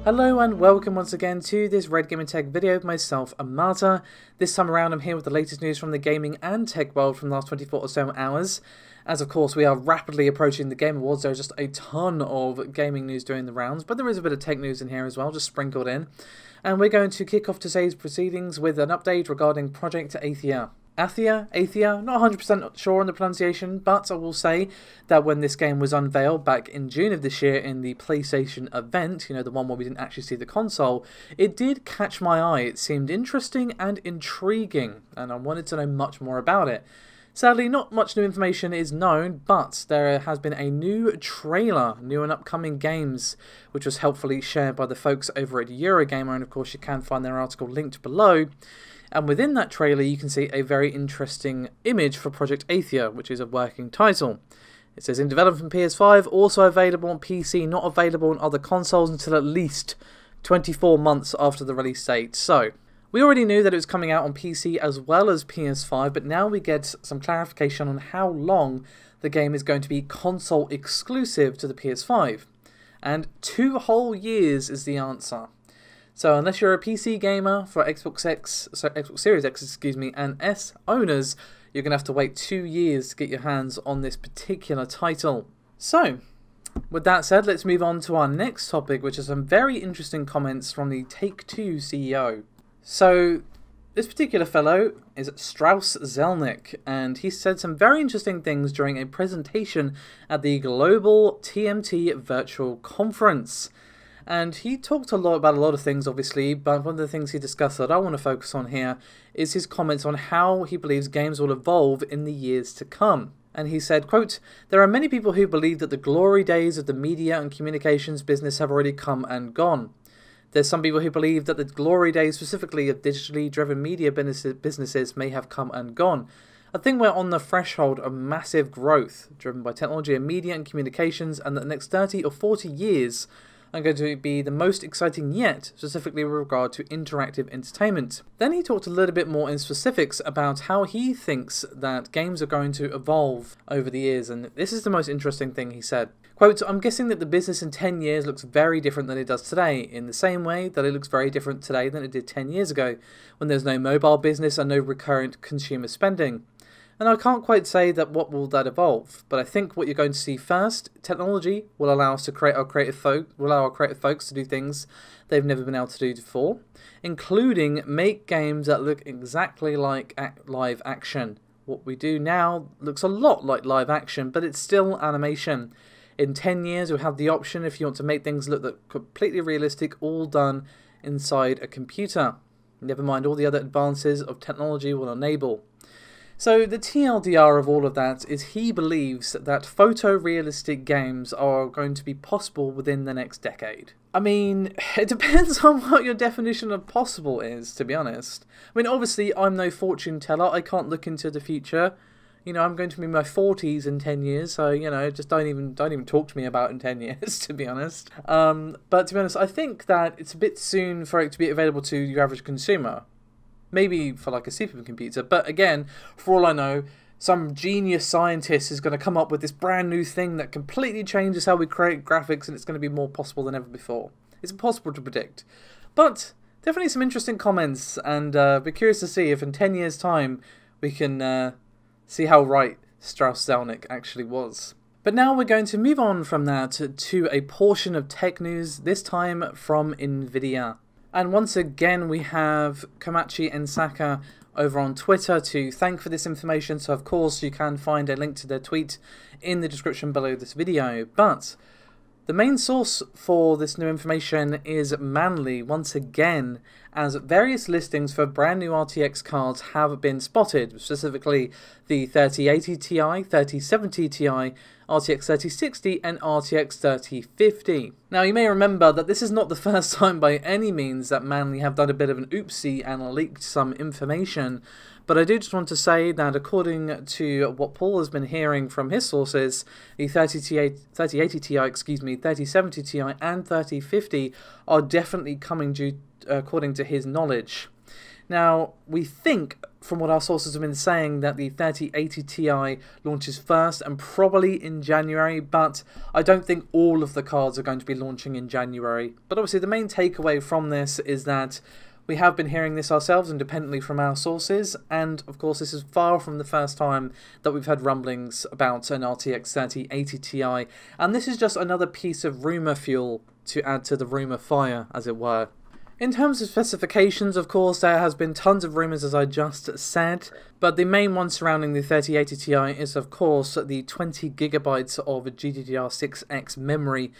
Hello and welcome once again to this Red Gaming Tech video with myself, Amata. This time around I'm here with the latest news from the gaming and tech world from the last 24 or so hours. As of course we are rapidly approaching the Game Awards, there are just a ton of gaming news doing the rounds, but there is a bit of tech news in here as well, just sprinkled in. And we're going to kick off today's proceedings with an update regarding Project Athia. Athia, not 100% sure on the pronunciation, but I will say that when this game was unveiled back in June of this year in the PlayStation event, you know, the one where we didn't actually see the console, it did catch my eye. It seemed interesting and intriguing, and I wanted to know much more about it. Sadly, not much new information is known, but there has been a new trailer, new and upcoming games, which was helpfully shared by the folks over at Eurogamer, and of course you can find their article linked below. And within that trailer you can see a very interesting image for Project Athia, which is a working title. It says in development for PS5, also available on PC, not available on other consoles until at least 24 months after the release date. So, we already knew that it was coming out on PC as well as PS5, but now we get some clarification on how long the game is going to be console exclusive to the PS5. And 2 whole years is the answer. So unless you're a PC gamer for Xbox Series X, excuse me, and S owners, you're going to have to wait 2 years to get your hands on this particular title. So, with that said, let's move on to our next topic, which is some very interesting comments from the Take-Two CEO. So, this particular fellow is Strauss Zelnick, and he said some very interesting things during a presentation at the Global TMT Virtual Conference. And he talked about a lot of things, obviously, but one of the things he discussed that I want to focus on here is his comments on how he believes games will evolve in the years to come. And he said, quote, "There are many people who believe that the glory days of the media and communications business have already come and gone. There's some people who believe that the glory days specifically of digitally driven media businesses may have come and gone. I think we're on the threshold of massive growth, driven by technology and media and communications, and that the next 30 or 40 years are going to be the most exciting yet, specifically with regard to interactive entertainment." Then he talked a little bit more in specifics about how he thinks that games are going to evolve over the years, and this is the most interesting thing he said. Quote, "I'm guessing that the business in 10 years looks very different than it does today, in the same way that it looks very different today than it did 10 years ago, when there's no mobile business and no recurrent consumer spending. And I can't quite say that what will that evolve, but I think what you're going to see first, technology will allow us to allow our creative folks to do things they've never been able to do before, including make games that look exactly like live action. What we do now looks a lot like live action, but it's still animation. In 10 years, you'll have the option if you want to make things look completely realistic, all done inside a computer. Never mind all the other advances of technology will enable." So the TLDR of all of that is he believes that photorealistic games are going to be possible within the next decade. I mean, it depends on what your definition of possible is, to be honest. I mean, obviously, I'm no fortune teller. I can't look into the future. You know, I'm going to be in my 40s in 10 years, so, you know, just don't even talk to me about in 10 years, to be honest. But to be honest, I think that it's a bit soon for it to be available to your average consumer. Maybe for like a supercomputer, but again, for all I know, some genius scientist is going to come up with this brand new thing that completely changes how we create graphics, and it's going to be more possible than ever before. It's impossible to predict. But definitely some interesting comments, and we're curious to see if in 10 years' time we can see how right Strauss Zelnick actually was. But now we're going to move on from that to a portion of tech news, this time from Nvidia. And once again, we have Komachi and Saka over on Twitter to thank for this information. So, of course, you can find a link to their tweet in the description below this video. But the main source for this new information is Manly, once again, as various listings for brand new RTX cards have been spotted, specifically the 3080 Ti, 3070 Ti, RTX 3060 and RTX 3050. Now you may remember that this is not the first time by any means that Manly have done a bit of an oopsie and leaked some information, but I do just want to say that according to what Paul has been hearing from his sources, the 3080 Ti, 3070 Ti and 3050 are definitely coming due according to his knowledge. Now, we think, from what our sources have been saying, that the 3080 Ti launches first and probably in January, but I don't think all of the cards are going to be launching in January. But obviously the main takeaway from this is that we have been hearing this ourselves independently from our sources, and of course this is far from the first time that we've had rumblings about an RTX 3080 Ti, and this is just another piece of rumour fuel to add to the rumour fire, as it were. In terms of specifications, of course, there has been tons of rumours, as I just said, but the main one surrounding the 3080 Ti is, of course, the 20GB of GDDR6X memory.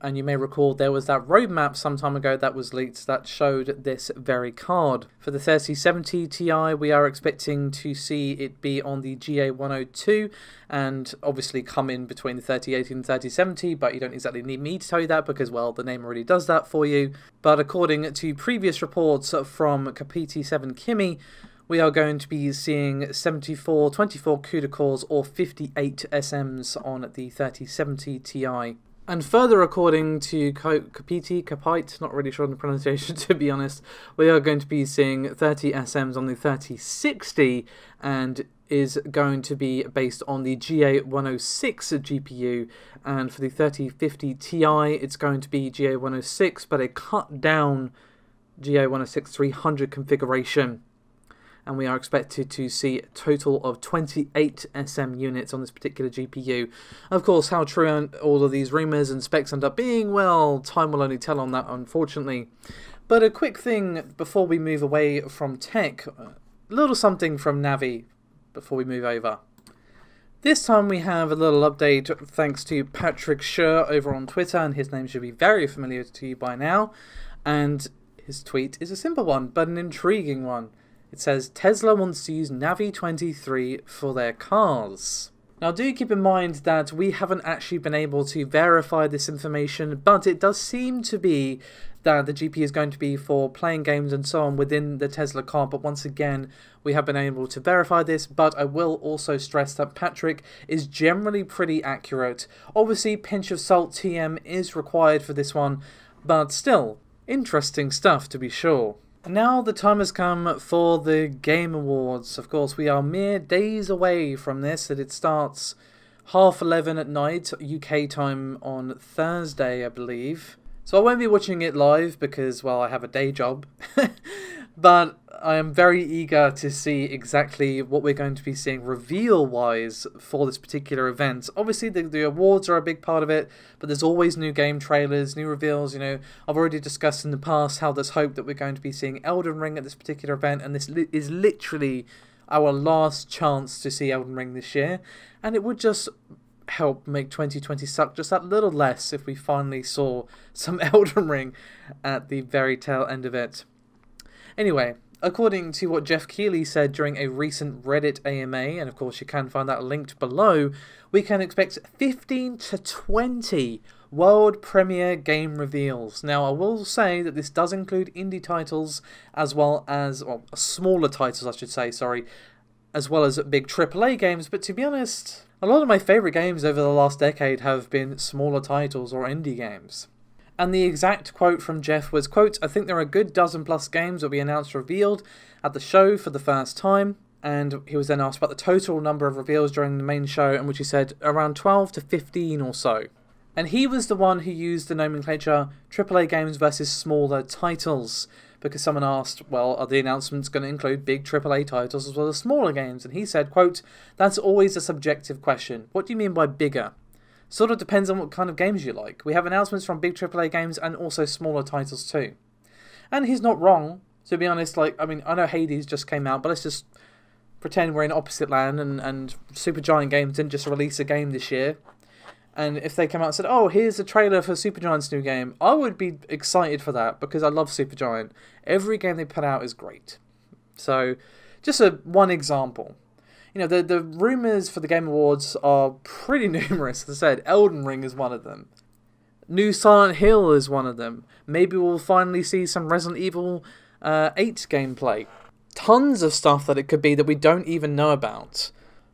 And you may recall there was that roadmap some time ago that was leaked that showed this very card. For the 3070 Ti, we are expecting to see it be on the GA102 and obviously come in between the 3080 and 3070, but you don't exactly need me to tell you that because, well, the name already does that for you. But according to previous reports from KP7 Kimi, we are going to be seeing 24 CUDA cores or 58 SMs on the 3070 Ti. And further, according to Kapite, not really sure on the pronunciation to be honest, we are going to be seeing 30 SMs on the 3060 and is going to be based on the GA106 GPU, and for the 3050 Ti it's going to be GA106 but a cut down GA106 300 configuration. And we are expected to see a total of 28 SM units on this particular GPU. Of course, how true all of these rumours and specs end up being, well, time will only tell on that, unfortunately. But a quick thing before we move away from tech, a little something from Navi before we move over. This time we have a little update thanks to Patrick Schur over on Twitter, and his name should be very familiar to you by now. And his tweet is a simple one, but an intriguing one. It says, Tesla wants to use Navi 23 for their cars. Now do keep in mind that we haven't actually been able to verify this information, but it does seem to be that the GPU is going to be for playing games and so on within the Tesla car, but once again, we have been able to verify this, but I will also stress that Patrick is generally pretty accurate. Obviously, pinch of salt TM is required for this one, but still, interesting stuff to be sure. And now the time has come for the Game Awards. Of course, we are mere days away from this, and it starts 11:30 at night, UK time on Thursday, I believe. So I won't be watching it live because, well, I have a day job. But I am very eager to see exactly what we're going to be seeing reveal-wise for this particular event. Obviously, the awards are a big part of it, but there's always new game trailers, new reveals. You know, I've already discussed in the past how there's hope that we're going to be seeing Elden Ring at this particular event, and this is literally our last chance to see Elden Ring this year, and it would just help make 2020 suck just that little less if we finally saw some Elden Ring at the very tail end of it. Anyway, according to what Geoff Keighly said during a recent Reddit AMA, and of course you can find that linked below, we can expect 15 to 20 world premiere game reveals. Now, I will say that this does include indie titles as well as, well, smaller titles I should say, sorry, as well as big AAA games, but to be honest, a lot of my favourite games over the last decade have been smaller titles or indie games. And the exact quote from Geoff was, quote, I think there are a good dozen plus games that will be announced revealed at the show for the first time. And he was then asked about the total number of reveals during the main show, in which he said around 12 to 15 or so. And he was the one who used the nomenclature AAA games versus smaller titles, because someone asked, well, are the announcements going to include big AAA titles as well as smaller games? And he said, quote, that's always a subjective question. What do you mean by bigger? Sort of depends on what kind of games you like. We have announcements from big AAA games and also smaller titles too. And he's not wrong, to be honest. Like, I mean, I know Hades just came out, but let's just pretend we're in opposite land and Supergiant Games didn't just release a game this year. And if they came out and said, oh, here's a trailer for Supergiant's new game, I would be excited for that because I love Supergiant. Every game they put out is great. So, just one example. You know, the rumours for the Game Awards are pretty numerous. As I said, Elden Ring is one of them. New Silent Hill is one of them. Maybe we'll finally see some Resident Evil 8 gameplay. Tons of stuff that it could be that we don't even know about.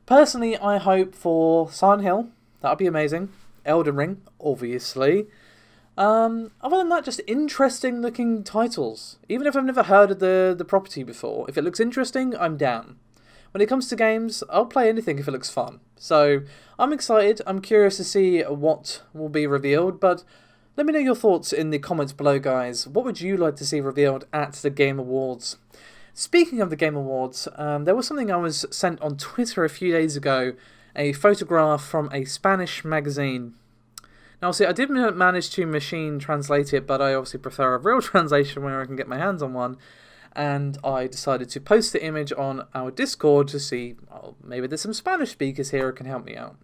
Personally, I hope for Silent Hill. That would be amazing. Elden Ring, obviously. Other than that, just interesting looking titles. Even if I've never heard of the property before, if it looks interesting, I'm down. When it comes to games, I'll play anything if it looks fun. So I'm excited. I'm curious to see what will be revealed, but let me know your thoughts in the comments below, guys. What would you like to see revealed at the Game Awards? Speaking of the Game Awards, there was something I was sent on Twitter a few days ago, a photograph from a Spanish magazine. Now, see, I did manage to machine translate it, but I obviously prefer a real translation where I can get my hands on one. And I decided to post the image on our Discord to see, oh, maybe there's some Spanish speakers here who can help me out.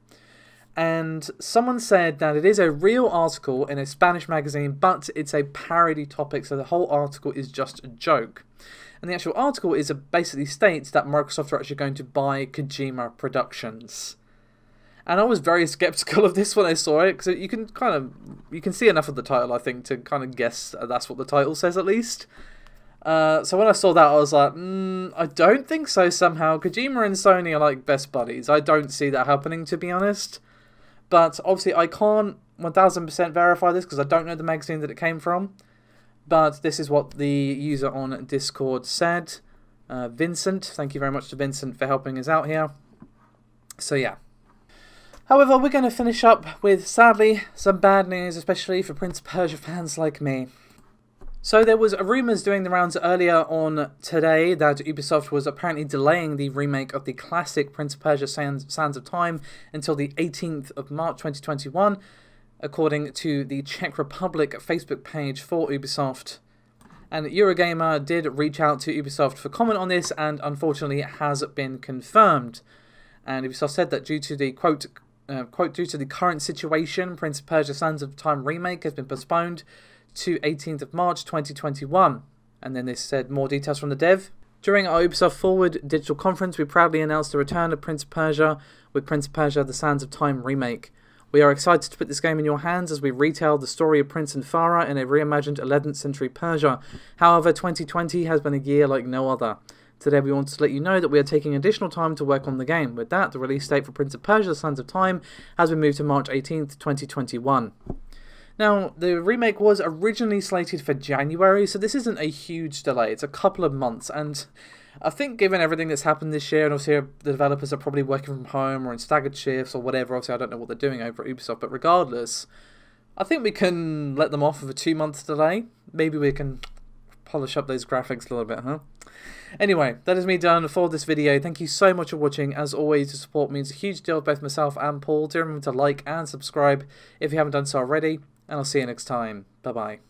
And someone said that it is a real article in a Spanish magazine, but it's a parody topic, so the whole article is just a joke. And the actual article basically states that Microsoft are actually going to buy Kojima Productions. And I was very skeptical of this when I saw it, because you can see enough of the title, I think, to kind of guess that's what the title says at least. So when I saw that, I was like, I don't think so somehow. Kojima and Sony are like best buddies. I don't see that happening, to be honest. But obviously I can't 1000% verify this because I don't know the magazine that it came from. But this is what the user on Discord said. Vincent, thank you very much to Vincent for helping us out here. So yeah. However, we're going to finish up with, sadly, some bad news, especially for Prince of Persia fans like me. So there was rumours doing the rounds earlier on today that Ubisoft was apparently delaying the remake of the classic Prince of Persia Sands of Time until the 18th of March 2021, according to the Czech Republic Facebook page for Ubisoft. And Eurogamer did reach out to Ubisoft for comment on this, and unfortunately it has been confirmed. And Ubisoft said that due to the quote, due to the current situation, Prince of Persia Sands of Time remake has been postponed to 18th of March 2021. And then they said more details from the dev. During our Ubisoft Forward digital conference, we proudly announced the return of Prince of Persia with Prince of Persia The Sands of Time remake. We are excited to put this game in your hands as we retell the story of Prince and Farah in a reimagined 11th century Persia. However, 2020 has been a year like no other. Today we want to let you know that we are taking additional time to work on the game. With that, the release date for Prince of Persia The Sands of Time has been moved to March 18th, 2021. Now, the remake was originally slated for January, so this isn't a huge delay. It's a couple of months, and I think given everything that's happened this year, and obviously the developers are probably working from home or in staggered shifts or whatever, obviously I don't know what they're doing over at Ubisoft, but regardless, I think we can let them off with a 2-month delay. Maybe we can polish up those graphics a little bit, huh? Anyway, that is me done for this video. Thank you so much for watching. As always, your support means a huge deal to both myself and Paul. Do remember to like and subscribe if you haven't done so already, and I'll see you next time. Bye-bye.